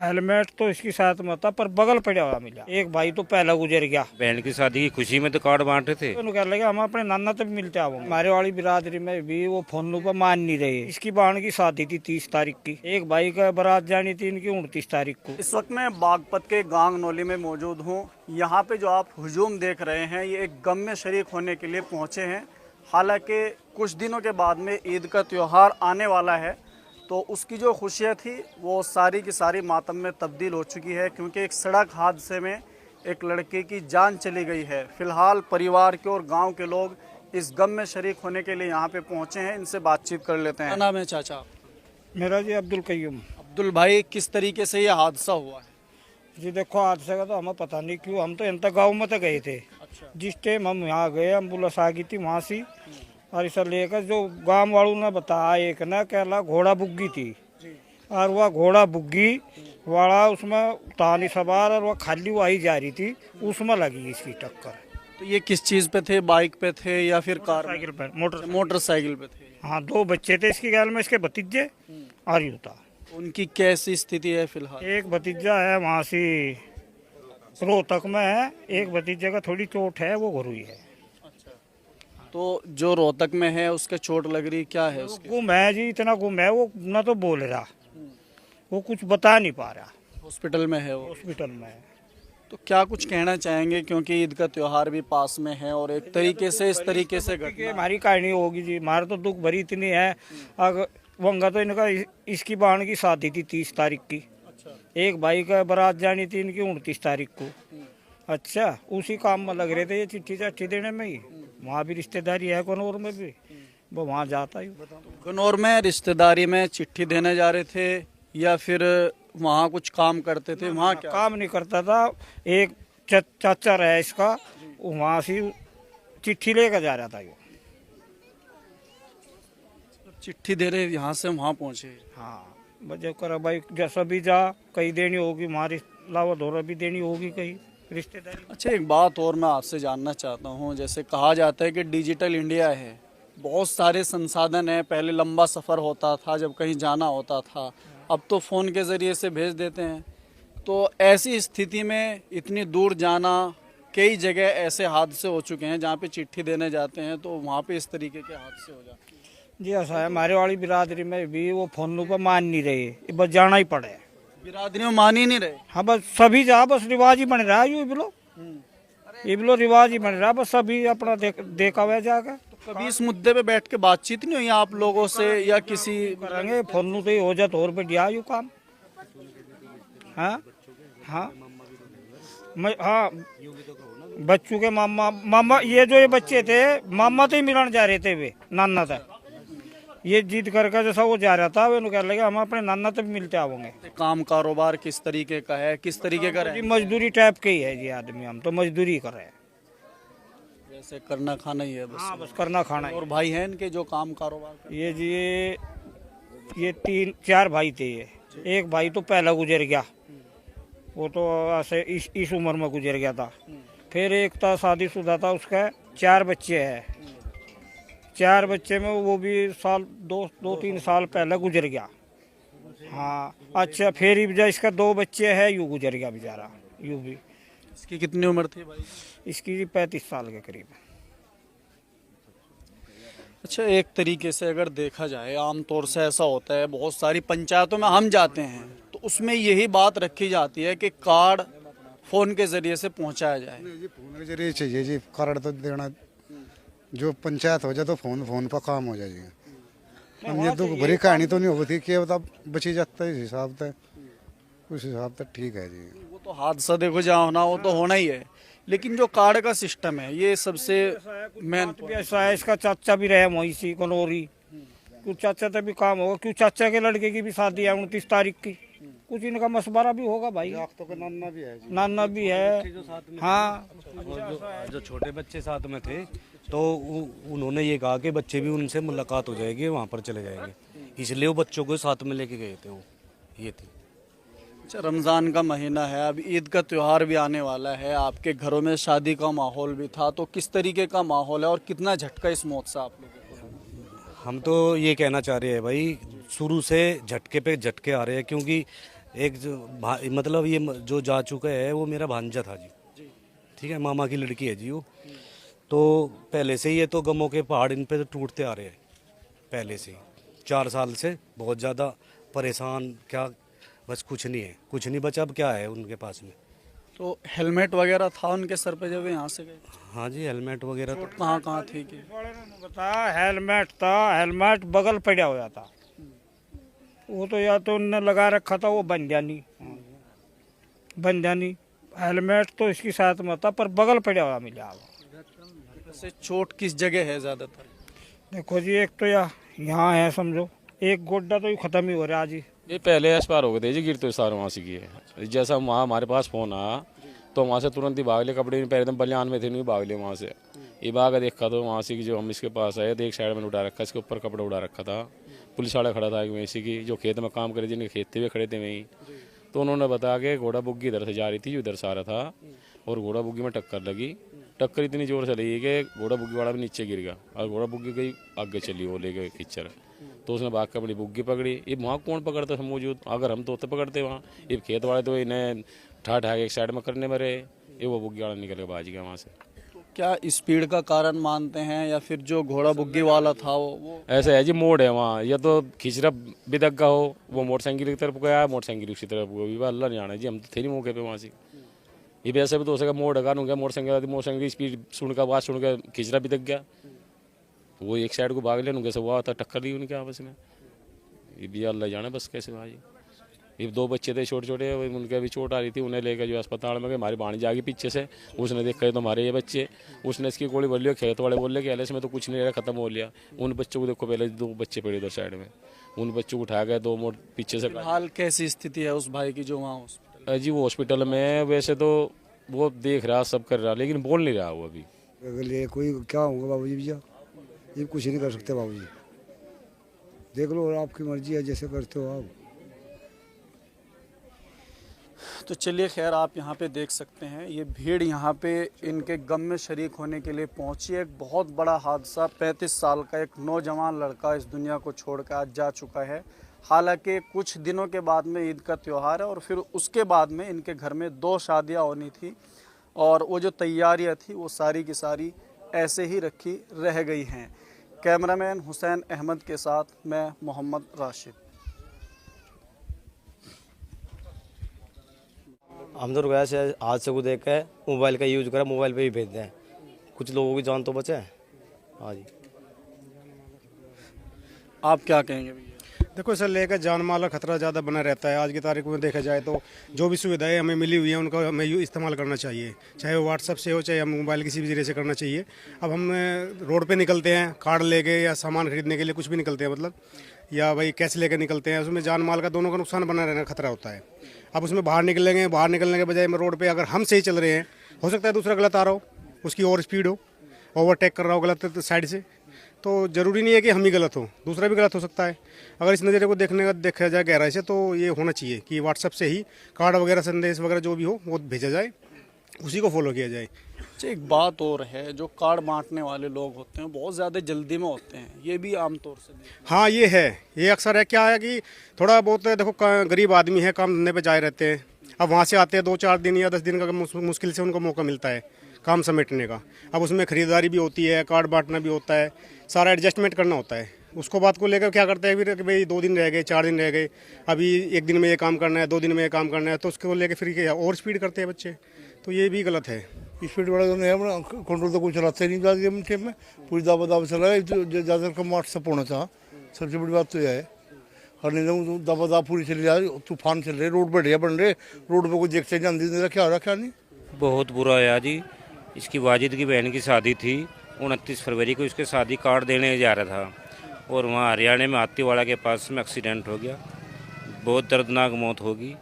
Helmet तो इसकी साथ में था पर बगल पड़ा हुआ मिला। एक भाई तो पहला गुजर गया। बहन की शादी की खुशी में तो कार्ड बांटे थे। तो कह लगे हम अपने नाना तक मिलते आओ। हमारे वाली बिरादरी में भी वो फोन पर मान नहीं रहे। इसकी बहन की शादी थी 30 तारीख की। एक भाई का बारात जानी थी इनकी 29 तारीख को। इस वक्त मैं बागपत के गांग नौली में मौजूद हूं। यहाँ पे जो आप हुजूम देख रहे हैं ये एक गम में शरीक होने के लिए पहुंचे हैं। हालांकि कुछ दिनों के बाद में ईद का त्यौहार आने वाला है, तो उसकी जो खुशियाँ थी वो सारी की सारी मातम में तब्दील हो चुकी है, क्योंकि एक सड़क हादसे में एक लड़के की जान चली गई है। फिलहाल परिवार के और गांव के लोग इस गम में शरीक होने के लिए यहाँ पे पहुँचे हैं। इनसे बातचीत कर लेते हैं। क्या नाम है चाचा? मेरा जी अब्दुल कयूम। अब्दुल भाई, किस तरीके से ये हादसा हुआ है? जी देखो, हादसे का तो हमें पता नहीं क्यों, हम तो यहाँ गाँव में तो गए थे। अच्छा। जिस टाइम हम यहाँ गए एम्बुलेंस आ गई थी वहाँ से, और इसे लेकर जो गांव वालों ने बताया एक ना कहला घोड़ा बुग्गी थी, और वह घोड़ा बुग्गी वाला उसमें तानी सवार और वह खाली वही जा रही थी, उसमें लगी इसकी टक्कर। तो ये किस चीज़ पे थे? बाइक पे थे या फिर कार? साइकिल पर मोटरसाइकिल पे थे। हाँ, दो बच्चे थे इसकी गैल में, इसके भतीजे और यूँ था। उनकी कैसी स्थिति है फिलहाल? एक भतीजा है वहाँ से रोहतक में है, एक भतीजे का थोड़ी चोट है, वो घरुई है। तो जो रोहतक में है उसके चोट लग रही, क्या है उसके? गुम है जी, इतना गुम है वो, ना तो बोल रहा, वो कुछ बता नहीं पा रहा। हॉस्पिटल में है वो? हॉस्पिटल में है। तो क्या कुछ कहना चाहेंगे, क्योंकि ईद का त्योहार भी पास में है और एक तरीके से इस तरीके से कि घटना। हमारी कहानी होगी जी, हमारा तो दुख भरी इतनी है। अगर वंगा तो इनका इसकी बहन की शादी थी 30 तारीख की। एक भाई का बारात जानी थी इनकी 29 तारीख को। अच्छा, उसी काम में लग रहे थे ये चिट्ठी चाठी देने में ही। वहाँ भी रिश्तेदारी है कनौर में भी, वो वहाँ जाता ही। गनौर में रिश्तेदारी में चिट्ठी देने जा रहे थे या फिर वहाँ कुछ काम करते थे? वहाँ क्या काम नहीं करता था। एक चाचा रहा इसका, वहाँ से चिट्ठी लेकर जा रहा था ये। चिट्ठी दे रहे यहाँ से वहाँ पहुँचे? हाँ, वजह कर भाई जैसा भी जा, कहीं देनी होगी हमारी लावा धोरा भी देनी होगी कहीं रिश्तेदारी। अच्छा, एक बात और मैं आपसे जानना चाहता हूँ। जैसे कहा जाता है कि डिजिटल इंडिया है, बहुत सारे संसाधन हैं। पहले लंबा सफ़र होता था जब कहीं जाना होता था, अब तो फ़ोन के ज़रिए से भेज देते हैं। तो ऐसी स्थिति में इतनी दूर जाना, कई जगह ऐसे हादसे हो चुके हैं जहाँ पे चिट्ठी देने जाते हैं तो वहाँ पे इस तरीके के हादसे हो जाते हैं। जी ऐसा है, हमारे वाली बिरादरी में भी वो फोन पर मान नहीं रहे, बस जाना ही पड़े। बिरादरी में मान ही नहीं रहे। हाँ, बस सभी जा, बस रिवाज ही बन रहा है। ये बिलो रिवाज ही बन रहा है, बस सभी अपना देखा हुआ जाकर। कभी इस मुद्दे पे बैठ के बातचीत नहीं हुई आप लोगों से या किसी? करेंगे फोन तो ही हो जाए तो और बढ़िया यू काम। हाँ हाँ हाँ, बच्चों के मामा ये जो ये बच्चे थे मामा तो ही मिलने जा रहे थे, वे नाना था। ये जीत करके जैसा वो जा रहा था, वे कह लगे हम अपने नाना तक मिलते आओगे। काम कारोबार किस तरीके का है, किस तरीके का जी है? मजदूरी टाइप के ही है जी आदमी, हम तो मजदूरी कर रहे हैं। जैसे करना खाना ही है बस। हाँ, बस करना खाना और भाई हैं इनके जो काम कारोबार करते ये जी ये 3-4 भाई थे। ये एक भाई तो पहला गुजर गया, वो तो ऐसे इस उम्र में गुजर गया था। फिर एक था शादीशुदा था, उसका 4 बच्चे हैं। 4 बच्चे में वो भी साल 2-3 साल पहले गुजर गया। हाँ अच्छा, फिर इसका 2 बच्चे हैं, यूँ गुजर गया बेचारा, यूँ भी। इसकी कितनी उम्र थी भाई? इसकी 35 साल के करीब। अच्छा, एक तरीके से अगर देखा जाए, आमतौर से ऐसा होता है बहुत सारी पंचायतों में हम जाते हैं तो उसमें यही बात रखी जाती है कि कार्ड फोन के जरिए से पहुंचाया जाए। जी फोन के जरिए चाहिए जी, कार्ड तो देना। जो पंचायत हो जाए तो फोन पर काम हो जाएगा। हम ये दुख भरी कहानी तो नहीं होती कि बता बची जाता है, इस हिसाब से उस हिसाब से ठीक है जी। वो तो हादसा देखो जहाँ होना वो तो होना ही है, लेकिन जो कार्ड का सिस्टम है ये सबसे मेन। भी ऐसा है, इसका चाचा भी रहे वहीं से कनौरी, कुछ चाचा तक भी काम होगा, क्यों चाचा के लड़के की भी शादी है 29 तारीख की। कुछ इनका मशवरा भी होगा भाई। तो नाना भी है जी। नाना भी है। हाँ, जो छोटे बच्चे साथ में थे तो उन्होंने ये कहा कि बच्चे भी उनसे मुलाकात हो जाएगी, वहाँ पर चले जाएंगे, इसलिए वो बच्चों को साथ में लेके गए थे। वो ये थी। अच्छा, रमज़ान का महीना है, अब ईद का त्यौहार भी आने वाला है, आपके घरों में शादी का माहौल भी था, तो किस तरीके का माहौल है और कितना झटका इस मौत से आप लोगों को? हम तो ये कहना चाह रहे हैं भाई, शुरू से झटके पे झटके आ रहे हैं, क्योंकि एक जो मतलब ये जो जा चुका है वो मेरा भांजा था जी, ठीक है, मामा की लड़की है जी वो। तो पहले से ही ये तो गमों के पहाड़ इन पे तो टूटते आ रहे हैं पहले से ही, 4 साल से बहुत ज़्यादा परेशान, क्या बस कुछ नहीं है, कुछ नहीं बचा, अब क्या है उनके पास में। तो हेलमेट वगैरह था उनके सर पे जब यहाँ से गए? हाँ जी, हेलमेट वगैरह तो कहाँ कहाँ थी कि? बताया हेलमेट था, हेलमेट बगल पड़ा हुआ था, वो तो या तो उनने लगा रखा था, वो बन जानी हेलमेट तो इसकी साथ में था पर बगल पड़ा हुआ मिला। वैसे चोट किस जगह है ज्यादातर? देखो जी, एक तो यहाँ है समझो, एक गोड्डा तो खत्म ही हो रहा है आज ही। ये पहले एक्सपायर हो गए थे जी, गिर तो सारे वहाँ से किए। जैसा वहाँ हमारे पास फोन आया तो वहाँ से तुरंत ही भाग ले, कपड़े नहीं पहले एकदम बलियान में थे, नहीं भाग ले वहाँ से। ये भाग देखा तो वहाँ से कि जो हम इसके पास आए थे, एक साइड में उड़ा रखा, इसके ऊपर कपड़ा उड़ा रखा था, पुलिस वाला खड़ा था वैसे की, जो खेत में काम करे जिनके खेत थे खड़े थे वहीं। तो उन्होंने बताया कि घोड़ा बुग्गी इधर से जा रही थी, जो इधर से आ रहा था, और घोड़ा बुग्गी में टक्कर लगी। टक्कर इतनी जोर से लगी कि घोड़ा बुग्गी वाला भी नीचे गिर गया, और घोड़ा बुग्गी गई आगे चली, वो ले गए किच्चर। तो उसने भाग कर अपनी बुग्गी पकड़ी। ये वहाँ कौन पकड़ता था मौजूद, अगर हम तो पकड़ते वहाँ, ये खेत वाले तो इन्हें ठा के एक साइड में करने में रहे, ये वो बुग्गी वाला निकल के भाज गया वहाँ से। तो क्या स्पीड का कारण मानते हैं या फिर जो घोड़ा बुग्गी वाला था वो? ऐसा है जी, मोड़ है वहाँ, या तो खिचरा बिदक का हो, वो मोटरसाइकिल की तरफ गया, मोटरसाइकिल उसी तरफ गई, अल्लाह नहीं जाना जी, हम तो थे नहीं मौके पे वहाँ से। ये वैसे भी तो हो सका मोड़ का गया, मोटरसाइकिल की स्पीड सुनकर आवाज सुनकर खिचरा बिदक गया, वो एक साइड को भाग ले, उनके से हुआ था, टक्कर दी उनके आपस में। ये भी अल्लाह जाने बस कैसे भाई। ये 2 बच्चे थे छोटे छोटे, उनके भी चोट आ रही थी, उन्हें लेकर जो अस्पताल में गए, हमारी भाणी जागी पीछे से, उसने देखा तो हमारे ये बच्चे, उसने इसकी गोली बोल लिया, खेत वाले बोल रहे कि एलएस में तो कुछ नहीं रहा, खत्म हो लिया। उन बच्चों को देखो, पहले 2 बच्चे पड़े उधर साइड में, उन बच्चों को उठा गए, 2 मोड़ पीछे से। हाल कैसी स्थिति है उस भाई की जो वहाँ हॉस्पिटल? जी वो हॉस्पिटल में वैसे तो वो देख रहा, सब कर रहा, लेकिन बोल नहीं रहा वो अभी। अगर ये कोई क्या होगा बाबूजी, भैया ये कुछ नहीं कर सकते बाबूजी, देख लो, और आपकी मर्जी है, जैसे करते हो आप। तो चलिए, खैर आप यहाँ पे देख सकते हैं, ये भीड़ यहाँ पे इनके गम में शरीक होने के लिए पहुँची है। एक बहुत बड़ा हादसा, 35 साल का एक नौजवान लड़का इस दुनिया को छोड़कर आज जा चुका है। हालांकि कुछ दिनों के बाद में ईद का त्यौहार है और फिर उसके बाद में इनके घर में 2 शादियाँ होनी थी, और वो जो तैयारियाँ थी वो सारी की सारी ऐसे ही रखी रह गई हैं। कैमरामैन हुसैन अहमद के साथ मैं मोहम्मद राशिद। हम तो वैसे आज से को देख के मोबाइल का यूज करा, मोबाइल पे ही भेजते हैं, कुछ लोगों की जान तो बचे। हाँ जी, आप क्या कहेंगे भैया? देखो, इसे लेकर जान माल का खतरा ज़्यादा बना रहता है। आज की तारीख में देखा जाए तो जो भी सुविधाएं हमें मिली हुई हैं उनका हमें इस्तेमाल करना चाहिए, चाहे वो व्हाट्सएप से हो, चाहे हम मोबाइल किसी भी जरिए से करना चाहिए। अब हम रोड पे निकलते हैं कार्ड लेके या सामान खरीदने के लिए, कुछ भी निकलते हैं मतलब, या भाई कैश लेकर निकलते हैं, उसमें जान माल का दोनों का नुकसान बना रहने का खतरा होता है। अब उसमें बाहर निकलने के बजाय रोड पर अगर हम सही चल रहे हैं, हो सकता है दूसरा गलत आ रहा हो, उसकी ओवर स्पीड हो, ओवरटेक कर रहा हो गलत साइड से, तो ज़रूरी नहीं है कि हम ही गलत हो, दूसरा भी गलत हो सकता है। अगर इस नज़रिए को देखा जाए गहराई से, तो ये होना चाहिए कि व्हाट्सएप से ही कार्ड वगैरह, संदेश वगैरह जो भी हो वो भेजा जाए, उसी को फॉलो किया जाए। अच्छा, एक बात और है, जो कार्ड बांटने वाले लोग होते हैं बहुत ज़्यादा जल्दी में होते हैं, ये भी आमतौर से हाँ ये है, ये अक्सर है। क्या है कि थोड़ा बहुत देखो, गरीब आदमी है, काम धंधे पे जाए रहते हैं, अब वहाँ से आते हैं 2-4 दिन या 10 दिन का मुश्किल से उनको मौका मिलता है काम समेटने का। अब उसमें खरीदारी भी होती है, कार्ड बांटना भी होता है, सारा एडजस्टमेंट करना होता है। उसको बात को लेकर क्या करते हैं फिर कि भाई 2 दिन रह गए, 4 दिन रह गए, अभी 1 दिन में ये काम करना है, 2 दिन में ये काम करना है, तो उसको लेकर फिर क्या और स्पीड करते हैं बच्चे, तो ये भी गलत है। स्पीड वाला जो है कंट्रोल तो कुछ चलाते नहीं ज़्यादा गेम टेप में, पूरी दावा चल रहा है, ज़्यादातर कम व्हाट्सअप होना चाह, सबसे बड़ी बात तो यह है। और नहीं दावा पूरी चली जा रही, तूफान चल रहे, रोड बढ़िया बन रहे, रोड पर कोई देखते नहीं, अंधी क्या हो रहा क्या नहीं। बहुत बुरा है जी। इसकी वाजिद की बहन की शादी थी 29 फरवरी को, इसके शादी कार्ड देने जा रहा था और वहाँ हरियाणा में हाथीवाड़ा के पास में एक्सीडेंट हो गया, बहुत दर्दनाक मौत होगी।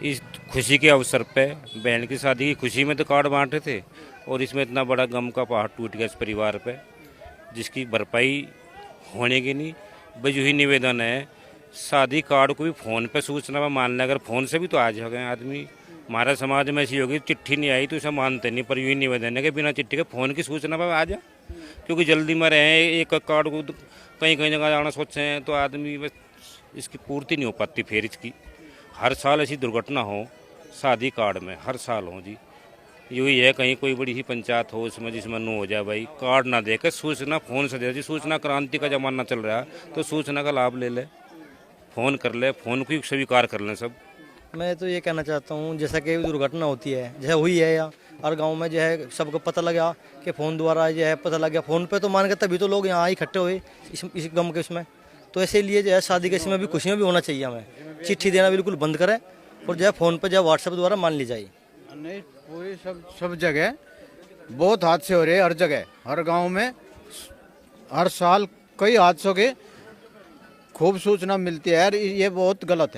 इस खुशी के अवसर पे, बहन की शादी की खुशी में तो कार्ड बांटे थे और इसमें इतना बड़ा गम का पहाड़ टूट गया इस परिवार पे, जिसकी भरपाई होने की नहीं। बस यही निवेदन है, शादी कार्ड को भी फ़ोन पे सूचना मान लें, अगर फ़ोन से भी तो आज हो गए आदमी। हमारा समाज में ऐसी होगी, चिट्ठी नहीं आई तो इसे मानते नहीं, पर यही निवेदन है कि बिना चिट्ठी के फ़ोन की सूचना पर आ जा, क्योंकि जल्दी में रहे, एक कार्ड को कहीं कहीं जगह जाना सोचे हैं तो आदमी बस इसकी पूर्ति नहीं हो पाती। फिर इसकी हर साल ऐसी दुर्घटना हो शादी कार्ड में, हर साल हो जी। यही है कहीं कोई बड़ी ही पंचायत हो उसमें जिसमें नो हो जाए भाई, कार्ड ना देकर सूचना फ़ोन से दे जी। सूचना क्रांति का ज़माना चल रहा है, तो सूचना का लाभ ले ले, फ़ोन कर ले, फ़ोन को स्वीकार कर लें सब। मैं तो ये कहना चाहता हूँ जैसा कि दुर्घटना होती है, जैसे हुई है या हर गांव में जो है सबको पता लगा कि फ़ोन द्वारा जो है पता लग गया, फ़ोन पे तो मान के तभी तो लोग यहाँ इकट्ठे हुए इस गम के इसमें। तो ऐसे लिए जो है शादी के इसमें भी खुशियाँ भी होना चाहिए। हमें चिट्ठी देना बिल्कुल बंद करें और जो है फ़ोन पर जो है व्हाट्सएप द्वारा मान ली जाए। नहीं, पूरी सब जगह बहुत हादसे हो रहे हैं, हर जगह हर गांव में हर साल कई हादसों के खूब सूचना मिलती है यार, ये बहुत गलत है।